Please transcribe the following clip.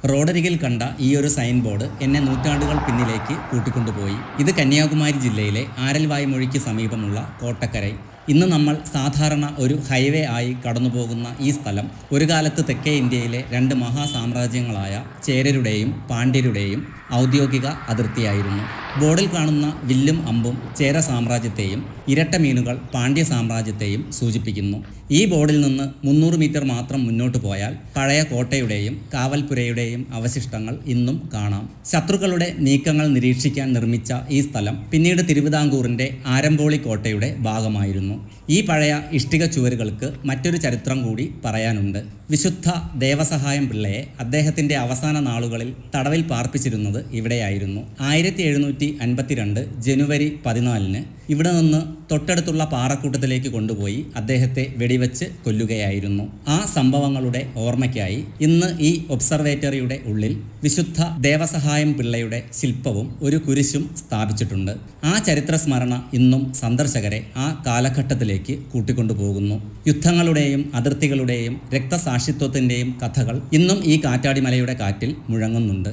റോഡരികിൽ കണ്ട ഈ ഒരു സൈൻ ബോർഡ് എന്നെ നൂറ്റാണ്ടുകൾ പിന്നിലേക്ക് കൂട്ടിക്കൊണ്ടുപോയി. ഇത് കന്യാകുമാരി ജില്ലയിലെ ആരൽവായ്മൊഴിക്ക് സമീപമുള്ള കോട്ടക്കരൈ. ഇന്ന് നമ്മൾ സാധാരണ ഒരു ഹൈവേ ആയി കടന്നുപോകുന്ന ഈ സ്ഥലം ഒരു കാലത്ത് തെക്കേ ഇന്ത്യയിലെ രണ്ട് മഹാസാമ്രാജ്യങ്ങളായ ചേരരുടെയും പാണ്ഡ്യരുടെയും ഔദ്യോഗിക അതിർത്തിയായിരുന്നു. ബോർഡിൽ കാണുന്ന വില്ലും അമ്പും ചേര സാമ്രാജ്യത്തെയും ഇരട്ട മീനുകൾ പാണ്ഡ്യ സാമ്രാജ്യത്തെയും സൂചിപ്പിക്കുന്നു. ഈ ബോർഡിൽ നിന്ന് 300 മീറ്റർ മാത്രം മുന്നോട്ട് പോയാൽ പഴയ കോട്ടയുടെയും കാവൽപുരയുടെയും അവശിഷ്ടങ്ങൾ ഇന്നും കാണാം. ശത്രുക്കളുടെ നീക്കങ്ങൾ നിരീക്ഷിക്കാൻ നിർമ്മിച്ച ഈ സ്ഥലം പിന്നീട് തിരുവിതാംകൂറിൻ്റെ ആരംഭോളി കോട്ടയുടെ ഭാഗമായിരുന്നു. ഈ പഴയ ഇഷ്ടിക ചുവരുകൾക്ക് മറ്റൊരു ചരിത്രം കൂടി പറയാനുണ്ട്. വിശുദ്ധ ദേവസഹായം പിള്ളയെ അദ്ദേഹത്തിൻ്റെ അവസാന നാളുകളിൽ തടവിൽ പാർപ്പിച്ചിരുന്നത് ഇവിടെയായിരുന്നു. 1752 ജനുവരി 14 ഇവിടെ നിന്ന് തൊട്ടടുത്തുള്ള പാറക്കൂട്ടത്തിലേക്ക് കൊണ്ടുപോയി അദ്ദേഹത്തെ വെടിവെച്ച് കൊല്ലുകയായിരുന്നു. ആ സംഭവങ്ങളുടെ ഓർമ്മയ്ക്കായി ഇന്ന് ഈ ഒബ്സർവേറ്ററിയുടെ ഉള്ളിൽ വിശുദ്ധ ദേവസഹായം പിള്ളയുടെ ശില്പവും ഒരു കുരിശും സ്ഥാപിച്ചിട്ടുണ്ട്. ആ ചരിത്ര സ്മരണ ഇന്നും സന്ദർശകരെ ആ കാലഘട്ടത്തിലേക്ക് കൂട്ടിക്കൊണ്ടുപോകുന്നു. യുദ്ധങ്ങളുടെയും അതിർത്തികളുടെയും രക്തസാക്ഷിത്വത്തിൻ്റെയും കഥകൾ ഇന്നും ഈ കാറ്റാടിമലയുടെ കാറ്റിൽ മുഴങ്ങുന്നുണ്ട്.